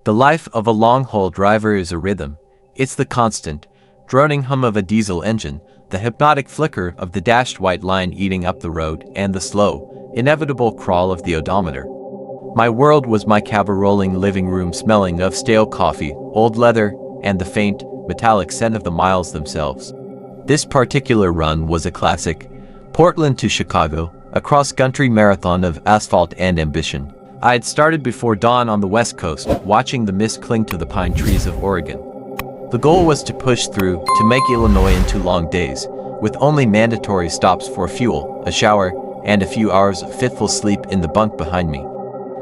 The life of a long-haul driver is a rhythm. It's the constant, droning hum of a diesel engine, the hypnotic flicker of the dashed white line eating up the road, and the slow, inevitable crawl of the odometer. My world was my cab-rolling living room smelling of stale coffee, old leather, and the faint, metallic scent of the miles themselves. This particular run was a classic. Portland to Chicago, a cross-country marathon of asphalt and ambition. I had started before dawn on the West Coast, watching the mist cling to the pine trees of Oregon. The goal was to push through, to make Illinois into long days, with only mandatory stops for fuel, a shower, and a few hours of fitful sleep in the bunk behind me.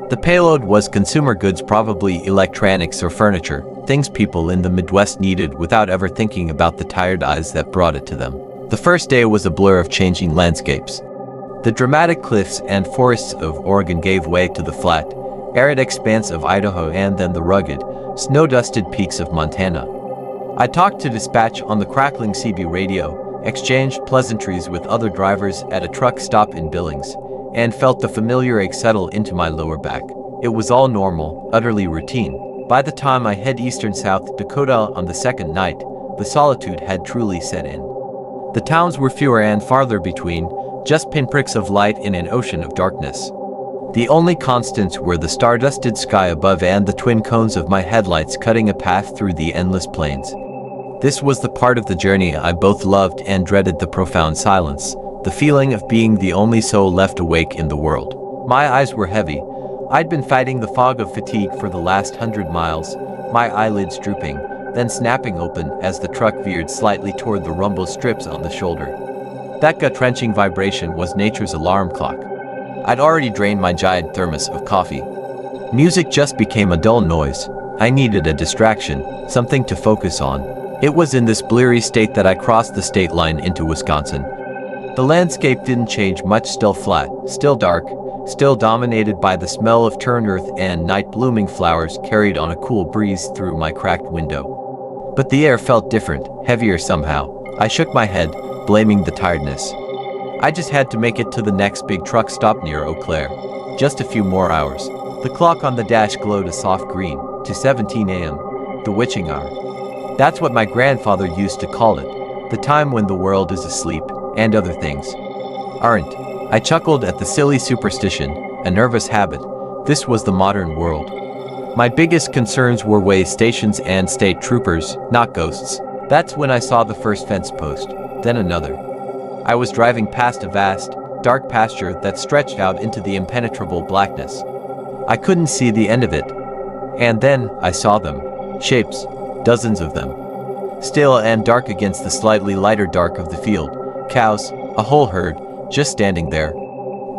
The payload was consumer goods, probably electronics or furniture, things people in the Midwest needed without ever thinking about the tired eyes that brought it to them. The first day was a blur of changing landscapes. The dramatic cliffs and forests of Oregon gave way to the flat, arid expanse of Idaho and then the rugged, snow-dusted peaks of Montana. I talked to dispatch on the crackling CB radio, exchanged pleasantries with other drivers at a truck stop in Billings, and felt the familiar ache settle into my lower back. It was all normal, utterly routine. By the time I head eastern South Dakota on the second night, the solitude had truly set in. The towns were fewer and farther between, just pinpricks of light in an ocean of darkness. The only constants were the star-dusted sky above and the twin cones of my headlights cutting a path through the endless plains. This was the part of the journey I both loved and dreaded, the profound silence, the feeling of being the only soul left awake in the world. My eyes were heavy. I'd been fighting the fog of fatigue for the last 100 miles, my eyelids drooping, then snapping open as the truck veered slightly toward the rumble strips on the shoulder. That gut-wrenching vibration was nature's alarm clock. I'd already drained my giant thermos of coffee. Music just became a dull noise. I needed a distraction, something to focus on. It was in this bleary state that I crossed the state line into Wisconsin. The landscape didn't change much, still flat, still dark, still dominated by the smell of turned earth and night-blooming flowers carried on a cool breeze through my cracked window. But the air felt different, heavier somehow. I shook my head, blaming the tiredness. I just had to make it to the next big truck stop near Eau Claire. Just a few more hours. The clock on the dash glowed a soft green, to 17 a.m., the witching hour. That's what my grandfather used to call it, the time when the world is asleep, and other things aren't. I chuckled at the silly superstition, a nervous habit. This was the modern world. My biggest concerns were way stations and state troopers, not ghosts. That's when I saw the first fence post, then another. I was driving past a vast, dark pasture that stretched out into the impenetrable blackness. I couldn't see the end of it. And then I saw them. Shapes, dozens of them. Still and dark against the slightly lighter dark of the field. Cows, a whole herd, just standing there.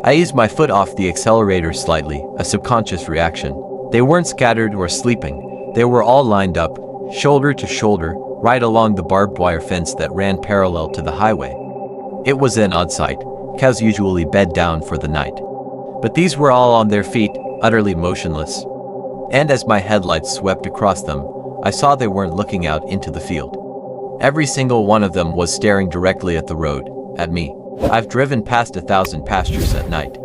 I eased my foot off the accelerator slightly, a subconscious reaction. They weren't scattered or sleeping. They were all lined up, shoulder to shoulder, right along the barbed wire fence that ran parallel to the highway. It was an odd sight. Cows usually bed down for the night. But these were all on their feet, utterly motionless. And as my headlights swept across them, I saw they weren't looking out into the field. Every single one of them was staring directly at the road, at me. I've driven past 1,000 pastures at night.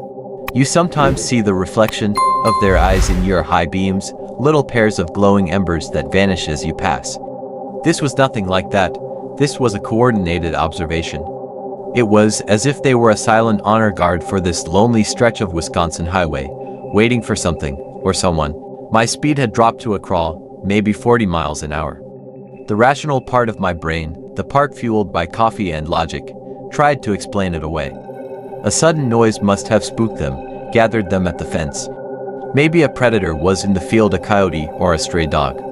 You sometimes see the reflection of their eyes in your high beams, little pairs of glowing embers that vanish as you pass. This was nothing like that. This was a coordinated observation. It was as if they were a silent honor guard for this lonely stretch of Wisconsin highway, waiting for something, or someone. My speed had dropped to a crawl, maybe 40 miles an hour. The rational part of my brain, the part fueled by coffee and logic, tried to explain it away. A sudden noise must have spooked them, gathered them at the fence. Maybe a predator was in the field, a coyote or a stray dog.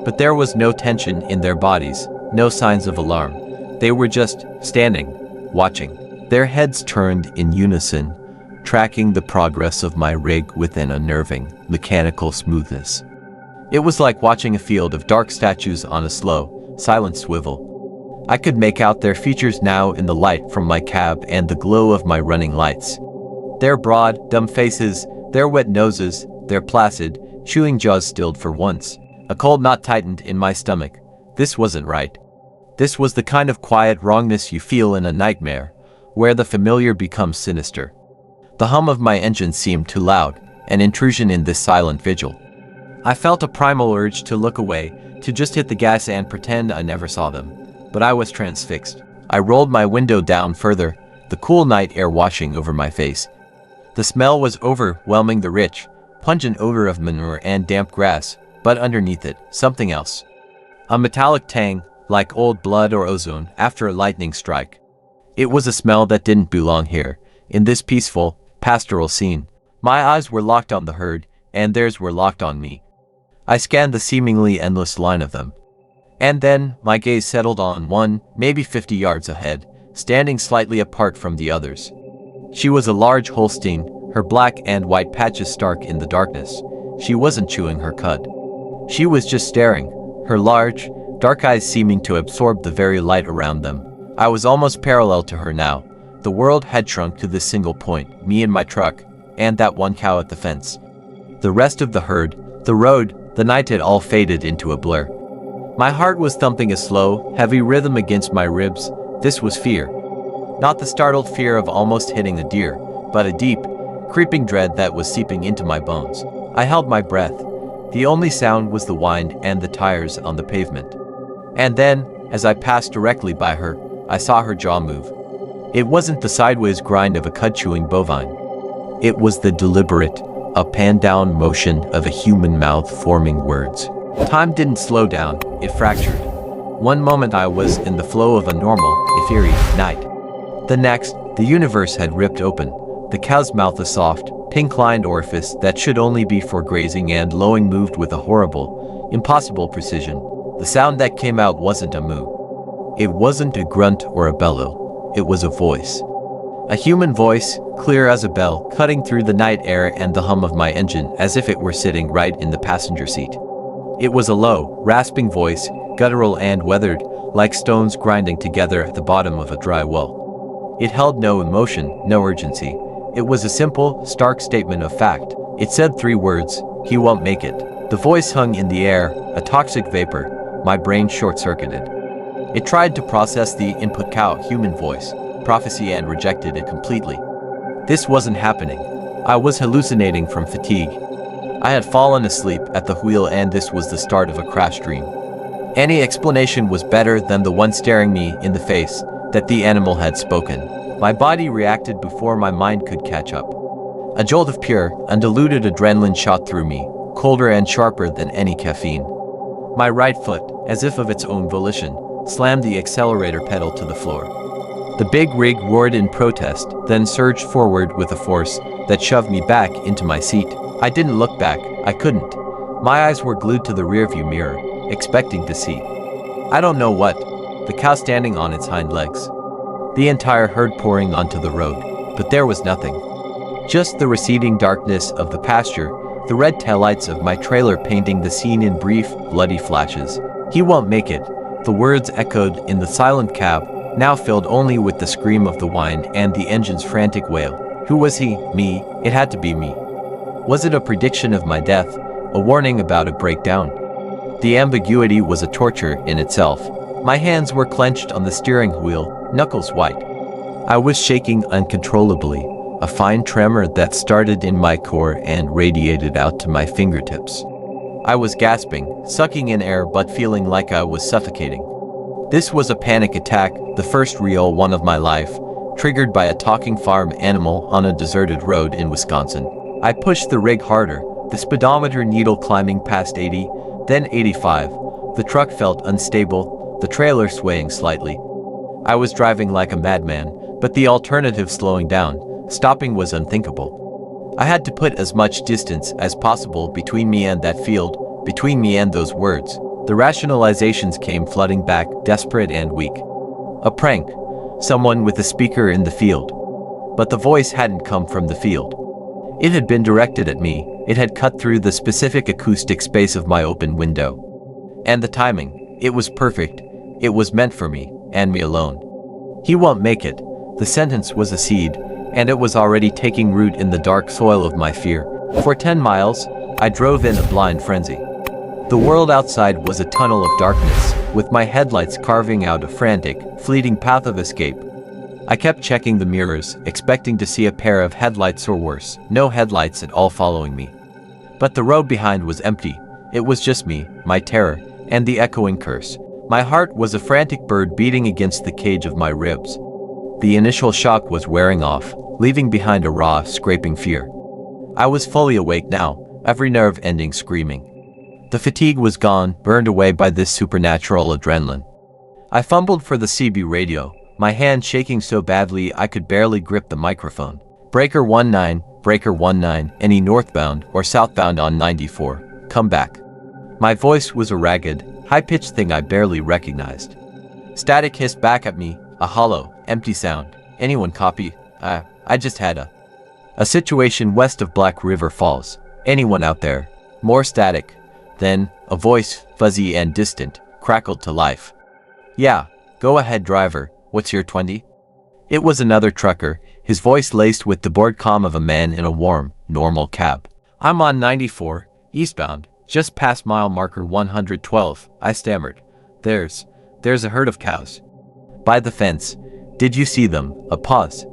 But there was no tension in their bodies, no signs of alarm. They were just standing, watching. Their heads turned in unison, tracking the progress of my rig with an unnerving, mechanical smoothness. It was like watching a field of dark statues on a slow, silent swivel. I could make out their features now in the light from my cab and the glow of my running lights. Their broad, dumb faces, their wet noses, their placid, chewing jaws stilled for once. A cold knot tightened in my stomach. This wasn't right. This was the kind of quiet wrongness you feel in a nightmare, where the familiar becomes sinister. The hum of my engine seemed too loud, an intrusion in this silent vigil. I felt a primal urge to look away, to just hit the gas and pretend I never saw them. But I was transfixed. I rolled my window down further, the cool night air washing over my face. The smell was overwhelming, the rich, pungent odor of manure and damp grass, but underneath it, something else. A metallic tang, like old blood or ozone after a lightning strike. It was a smell that didn't belong here, in this peaceful, pastoral scene. My eyes were locked on the herd, and theirs were locked on me. I scanned the seemingly endless line of them. And then, my gaze settled on one, maybe 50 yards ahead, standing slightly apart from the others. She was a large Holstein, her black and white patches stark in the darkness. She wasn't chewing her cud. She was just staring, her large, dark eyes seeming to absorb the very light around them. I was almost parallel to her now. The world had shrunk to this single point, me and my truck, and that one cow at the fence. The rest of the herd, the road, the night had all faded into a blur. My heart was thumping a slow, heavy rhythm against my ribs. This was fear. Not the startled fear of almost hitting a deer, but a deep, creeping dread that was seeping into my bones. I held my breath. The only sound was the wind and the tires on the pavement. And then, as I passed directly by her, I saw her jaw move. It wasn't the sideways grind of a cud-chewing bovine. It was the deliberate, up and down motion of a human mouth forming words. Time didn't slow down, it fractured. One moment I was in the flow of a normal, if eerie, night. The next, the universe had ripped open. The cow's mouth, a soft, pink-lined orifice that should only be for grazing and lowing, moved with a horrible, impossible precision. The sound that came out wasn't a moo. It wasn't a grunt or a bellow. It was a voice. A human voice, clear as a bell, cutting through the night air and the hum of my engine as if it were sitting right in the passenger seat. It was a low, rasping voice, guttural and weathered, like stones grinding together at the bottom of a dry well. It held no emotion, no urgency. It was a simple, stark statement of fact. It said 3 words, "He won't make it." The voice hung in the air, a toxic vapor. My brain short-circuited. It tried to process the input cow human voice, prophecy, and rejected it completely. This wasn't happening. I was hallucinating from fatigue. I had fallen asleep at the wheel, and this was the start of a crash dream. Any explanation was better than the one staring me in the face, that the animal had spoken. My body reacted before my mind could catch up. A jolt of pure, undiluted adrenaline shot through me, colder and sharper than any caffeine. My right foot, as if of its own volition, slammed the accelerator pedal to the floor. The big rig roared in protest, then surged forward with a force that shoved me back into my seat. I didn't look back. I couldn't. My eyes were glued to the rearview mirror, expecting to see. I don't know what. The cow standing on its hind legs. The entire herd pouring onto the road. But there was nothing. Just the receding darkness of the pasture, the red taillights of my trailer painting the scene in brief, bloody flashes. "He won't make it." The words echoed in the silent cab, now filled only with the scream of the wind and the engine's frantic wail. Who was he? Me? It had to be me. Was it a prediction of my death? A warning about a breakdown? The ambiguity was a torture in itself. My hands were clenched on the steering wheel, knuckles white. I was shaking uncontrollably, a fine tremor that started in my core and radiated out to my fingertips. I was gasping, sucking in air but feeling like I was suffocating. This was a panic attack, the first real one of my life, triggered by a talking farm animal on a deserted road in Wisconsin. I pushed the rig harder, the speedometer needle climbing past 80, then 85. The truck felt unstable, the trailer swaying slightly. I was driving like a madman, but the alternative, slowing down, stopping, was unthinkable. I had to put as much distance as possible between me and that field, between me and those words. The rationalizations came flooding back, desperate and weak. A prank. Someone with a speaker in the field. But the voice hadn't come from the field. It had been directed at me. It had cut through the specific acoustic space of my open window. And the timing. It was perfect. It was meant for me, and me alone. "He won't make it." The sentence was a seed, and it was already taking root in the dark soil of my fear. For 10 miles, I drove in a blind frenzy. The world outside was a tunnel of darkness, with my headlights carving out a frantic, fleeting path of escape. I kept checking the mirrors, expecting to see a pair of headlights or worse, no headlights at all following me. But the road behind was empty. It was just me, my terror, and the echoing curse. My heart was a frantic bird beating against the cage of my ribs. The initial shock was wearing off, leaving behind a raw, scraping fear. I was fully awake now, every nerve ending screaming. The fatigue was gone, burned away by this supernatural adrenaline. I fumbled for the CB radio, my hand shaking so badly I could barely grip the microphone. Breaker 19, any northbound or southbound on 94, come back. My voice was a ragged, high-pitched thing I barely recognized. Static hissed back at me, a hollow, empty sound. Anyone copy? I just had a situation west of Black River Falls. Anyone out there? More static. Then, a voice, fuzzy and distant, crackled to life. Yeah, go ahead driver, what's your 20? It was another trucker, his voice laced with the bored calm of a man in a warm, normal cab. I'm on 94, eastbound, just past mile marker 112, I stammered. There's a herd of cows. By the fence. Did you see them? A pause.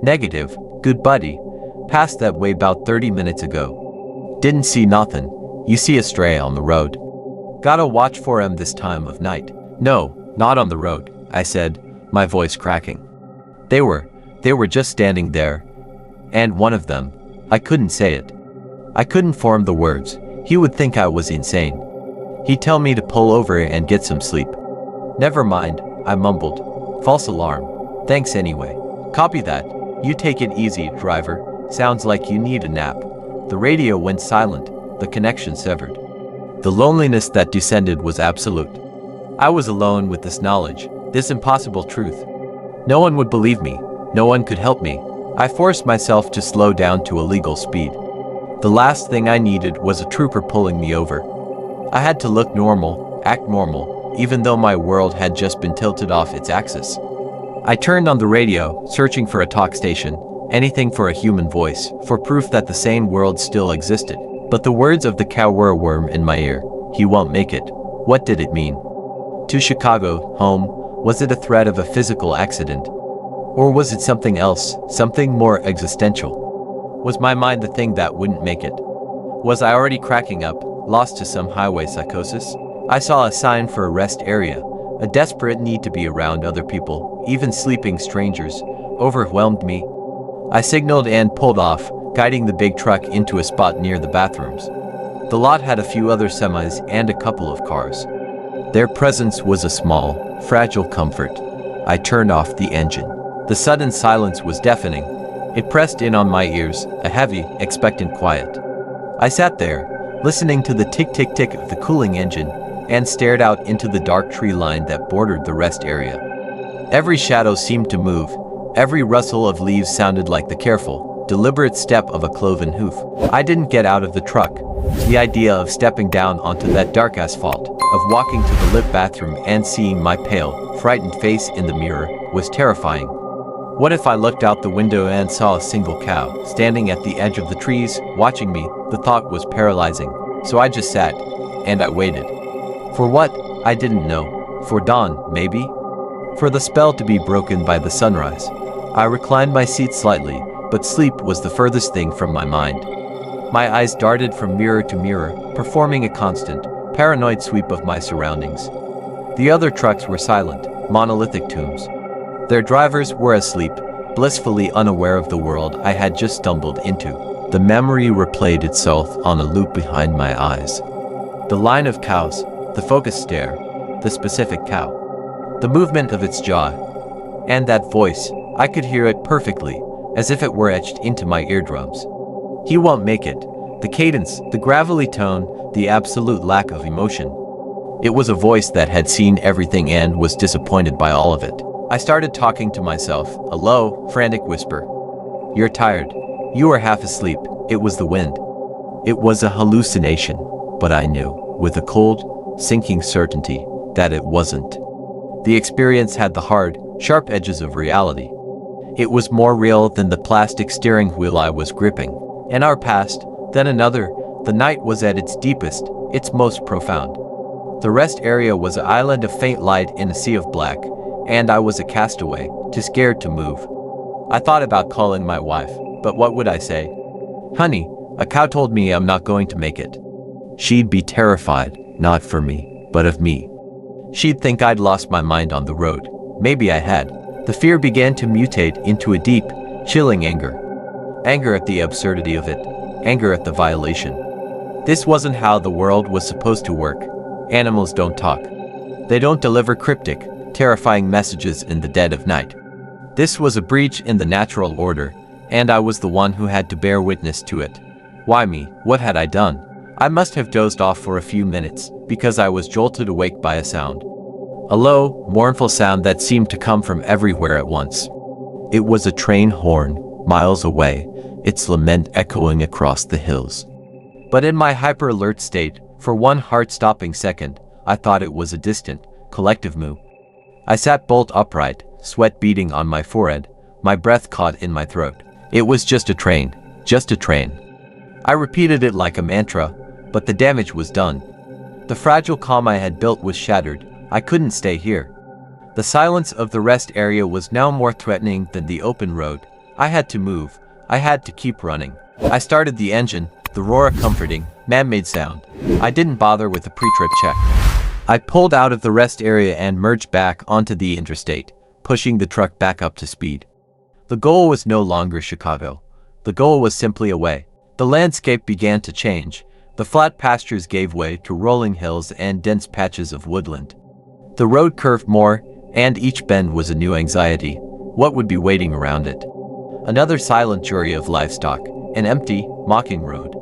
Negative, good buddy. Passed that way about 30 minutes ago. Didn't see nothing. You see a stray on the road. Gotta watch for 'em this time of night. No, not on the road, I said, my voice cracking. They were just standing there. And one of them, I couldn't say it. I couldn't form the words. He would think I was insane. He'd tell me to pull over and get some sleep. Never mind, I mumbled. False alarm. Thanks anyway. Copy that. You take it easy, driver. Sounds like you need a nap. The radio went silent, the connection severed. The loneliness that descended was absolute. I was alone with this knowledge, this impossible truth. No one would believe me. No one could help me. I forced myself to slow down to a legal speed. The last thing I needed was a trooper pulling me over. I had to look normal, act normal, even though my world had just been tilted off its axis. I turned on the radio, searching for a talk station, anything for a human voice, for proof that the sane world still existed. But the words of the cow were a worm in my ear. He won't make it. What did it mean? To Chicago, home, was it a threat of a physical accident? Or was it something else, something more existential? Was my mind the thing that wouldn't make it? Was I already cracking up, lost to some highway psychosis? I saw a sign for a rest area, a desperate need to be around other people, even sleeping strangers, overwhelmed me. I signaled and pulled off, guiding the big truck into a spot near the bathrooms. The lot had a few other semis and a couple of cars. Their presence was a small, fragile comfort. I turned off the engine. The sudden silence was deafening. It pressed in on my ears, a heavy, expectant quiet. I sat there, listening to the tick-tick-tick of the cooling engine, and stared out into the dark tree line that bordered the rest area. Every shadow seemed to move. Every rustle of leaves sounded like the careful, deliberate step of a cloven hoof. I didn't get out of the truck. The idea of stepping down onto that dark asphalt, of walking to the lit bathroom and seeing my pale, frightened face in the mirror, was terrifying. What if I looked out the window and saw a single cow, standing at the edge of the trees, watching me? The thought was paralyzing. So I just sat, and I waited. For what? I didn't know. For dawn, maybe? For the spell to be broken by the sunrise. I reclined my seat slightly, but sleep was the furthest thing from my mind. My eyes darted from mirror to mirror, performing a constant, paranoid sweep of my surroundings. The other trucks were silent, monolithic tombs. Their drivers were asleep, blissfully unaware of the world I had just stumbled into. The memory replayed itself on a loop behind my eyes. The line of cows, the focused stare, the specific cow, the movement of its jaw, and that voice, I could hear it perfectly, as if it were etched into my eardrums. He won't make it. The cadence, the gravelly tone, the absolute lack of emotion. It was a voice that had seen everything and was disappointed by all of it. I started talking to myself, a low, frantic whisper. You're tired. You are half asleep. It was the wind. It was a hallucination, but I knew, with a cold, sinking certainty, that it wasn't. The experience had the hard, sharp edges of reality. It was more real than the plastic steering wheel I was gripping. An hour passed, then another. The night was at its deepest, its most profound. The rest area was an island of faint light in a sea of black, and I was a castaway, too scared to move. I thought about calling my wife, but what would I say? Honey, a cow told me I'm not going to make it. She'd be terrified, not for me, but of me. She'd think I'd lost my mind on the road. Maybe I had. The fear began to mutate into a deep, chilling anger. Anger at the absurdity of it. Anger at the violation. This wasn't how the world was supposed to work. Animals don't talk. They don't deliver cryptic, terrifying messages in the dead of night. This was a breach in the natural order, and I was the one who had to bear witness to it. Why me? What had I done? I must have dozed off for a few minutes, because I was jolted awake by a sound. A low, mournful sound that seemed to come from everywhere at once. It was a train horn, miles away, its lament echoing across the hills. But in my hyper-alert state, for one heart-stopping second, I thought it was a distant, collective moo. I sat bolt upright, sweat beading on my forehead, my breath caught in my throat. It was just a train, just a train. I repeated it like a mantra, but the damage was done. The fragile calm I had built was shattered. I couldn't stay here. The silence of the rest area was now more threatening than the open road. I had to move. I had to keep running. I started the engine, the roar a comforting, man-made sound. I didn't bother with a pre-trip check. I pulled out of the rest area and merged back onto the interstate, pushing the truck back up to speed. The goal was no longer Chicago. The goal was simply away. The landscape began to change. The flat pastures gave way to rolling hills and dense patches of woodland. The road curved more, and each bend was a new anxiety. What would be waiting around it? Another silent jury of livestock, an empty, mocking road.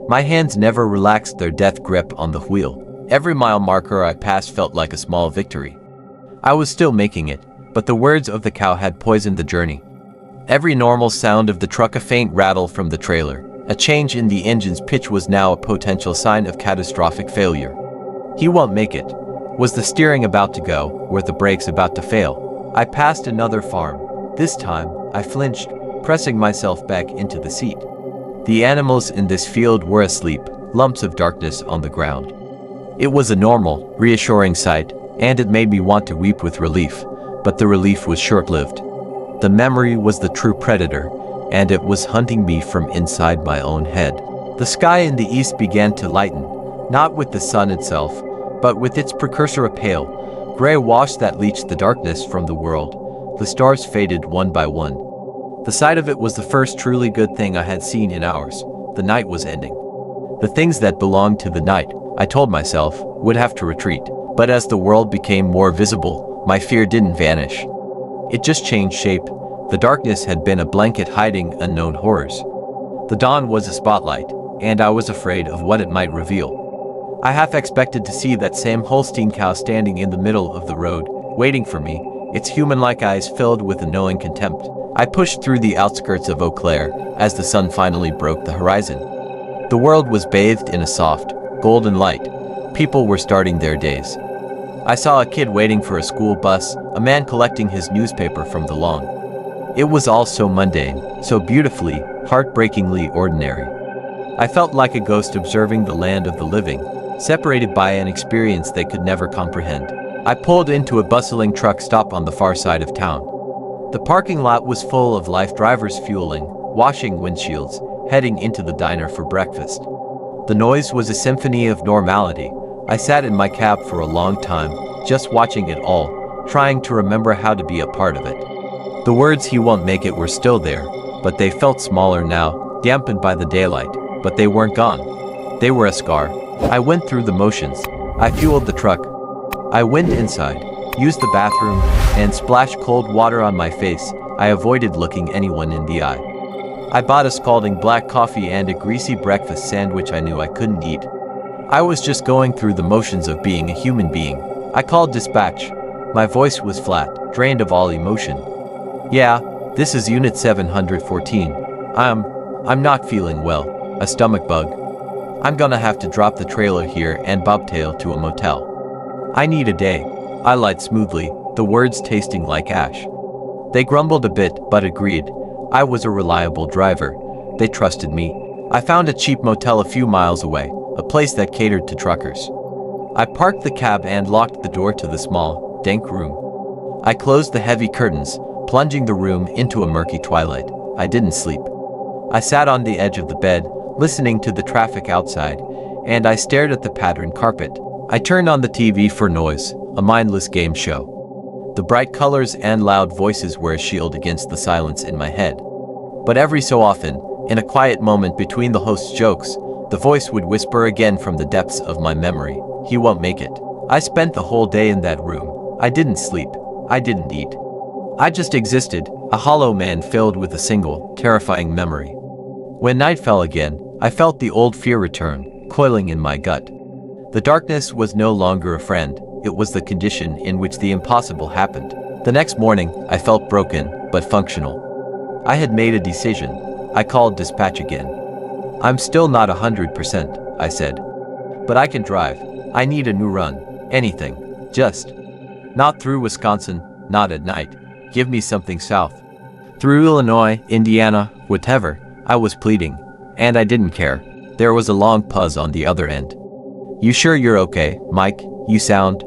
My hands never relaxed their death grip on the wheel. Every mile marker I passed felt like a small victory. I was still making it, but the words of the cow had poisoned the journey. Every normal sound of the truck, a faint rattle from the trailer, a change in the engine's pitch was now a potential sign of catastrophic failure. He won't make it. Was the steering about to go? Were the brakes about to fail? I passed another farm. This time, I flinched, pressing myself back into the seat. The animals in this field were asleep, lumps of darkness on the ground. It was a normal, reassuring sight, and it made me want to weep with relief, but the relief was short-lived. The memory was the true predator, and it was hunting me from inside my own head. The sky in the east began to lighten, not with the sun itself, but with its precursor, a pale, gray wash that leached the darkness from the world. The stars faded one by one. The sight of it was the first truly good thing I had seen in hours. The night was ending. The things that belonged to the night, I told myself, would have to retreat. But as the world became more visible, my fear didn't vanish. It just changed shape. The darkness had been a blanket hiding unknown horrors. The dawn was a spotlight, and I was afraid of what it might reveal. I half expected to see that same Holstein cow standing in the middle of the road, waiting for me, its human-like eyes filled with a knowing contempt. I pushed through the outskirts of Eau Claire as the sun finally broke the horizon. The world was bathed in a soft, golden light. People were starting their days. I saw a kid waiting for a school bus, a man collecting his newspaper from the lawn. It was all so mundane, so beautifully, heartbreakingly ordinary. I felt like a ghost observing the land of the living, separated by an experience they could never comprehend. I pulled into a bustling truck stop on the far side of town. The parking lot was full of life drivers fueling, washing windshields, heading into the diner for breakfast. The noise was a symphony of normality. I sat in my cab for a long time, just watching it all, trying to remember how to be a part of it. The words "he won't make it" were still there, but they felt smaller now, dampened by the daylight, but they weren't gone. They were a scar. I went through the motions. I fueled the truck. I went inside, used the bathroom, and splashed cold water on my face. I avoided looking anyone in the eye. I bought a scalding black coffee and a greasy breakfast sandwich I knew I couldn't eat. I was just going through the motions of being a human being. I called dispatch. My voice was flat, drained of all emotion. "Yeah, this is Unit 714. I'm not feeling well. A stomach bug. I'm gonna have to drop the trailer here and bobtail to a motel. I need a day." I lied smoothly, the words tasting like ash. They grumbled a bit, but agreed. I was a reliable driver. They trusted me. I found a cheap motel a few miles away, a place that catered to truckers. I parked the cab and locked the door to the small, dank room. I closed the heavy curtains, plunging the room into a murky twilight. I didn't sleep. I sat on the edge of the bed, listening to the traffic outside, and I stared at the patterned carpet. I turned on the TV for noise, a mindless game show. The bright colors and loud voices were a shield against the silence in my head. But every so often, in a quiet moment between the host's jokes, the voice would whisper again from the depths of my memory, "He won't make it." I spent the whole day in that room. I didn't sleep. I didn't eat. I just existed, a hollow man filled with a single, terrifying memory. When night fell again, I felt the old fear return, coiling in my gut. The darkness was no longer a friend, it was the condition in which the impossible happened. The next morning, I felt broken, but functional. I had made a decision. I called dispatch again. "I'm still not 100%, I said. "But I can drive. I need a new run. Anything. Just. Not through Wisconsin, not at night. Give me something south. Through Illinois, Indiana, whatever." I was pleading. And I didn't care. There was a long pause on the other end. "You sure you're okay, Mike? You sound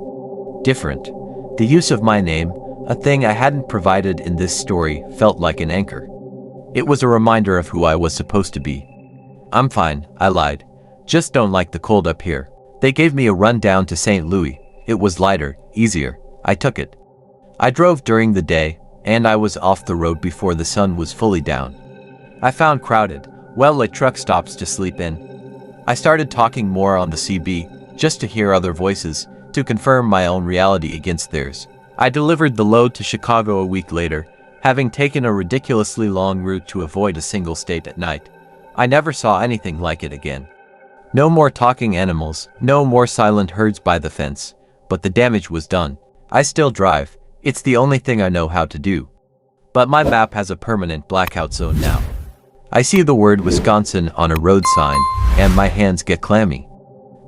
different." The use of my name, a thing I hadn't provided in this story, felt like an anchor. It was a reminder of who I was supposed to be. "I'm fine," I lied. "Just don't like the cold up here." They gave me a run down to St. Louis. It was lighter, easier. I took it. I drove during the day, and I was off the road before the sun was fully down. I found crowded, well-lit truck stops to sleep in. I started talking more on the CB, just to hear other voices, to confirm my own reality against theirs. I delivered the load to Chicago a week later, having taken a ridiculously long route to avoid a single state at night. I never saw anything like it again. No more talking animals, no more silent herds by the fence, but the damage was done. I still drive. It's the only thing I know how to do. But my map has a permanent blackout zone now. I see the word Wisconsin on a road sign, and my hands get clammy.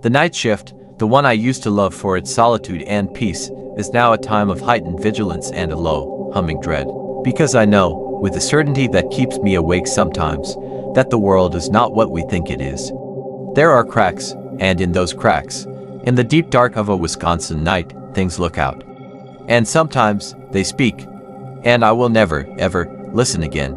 The night shift, the one I used to love for its solitude and peace, is now a time of heightened vigilance and a low, humming dread. Because I know, with a certainty that keeps me awake sometimes, that the world is not what we think it is. There are cracks, and in those cracks, in the deep dark of a Wisconsin night, things look out. And sometimes, they speak. And I will never, ever, listen again.